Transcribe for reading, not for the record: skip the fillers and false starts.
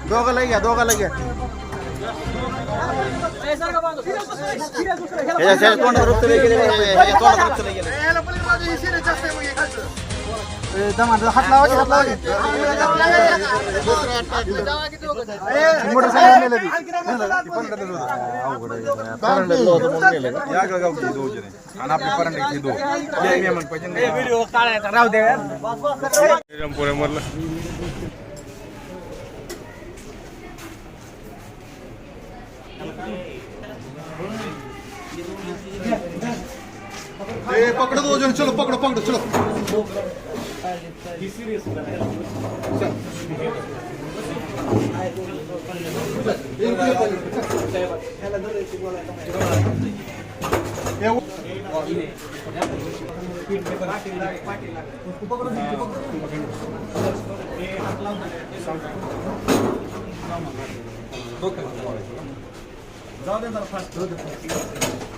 दोघाला घ्या दोघाला घ्या तोंडात रक्त गेले हात लावायचे पकड़ो दो जन चलो पकड़ो पकड़ो चलो जाओ दे फास्ट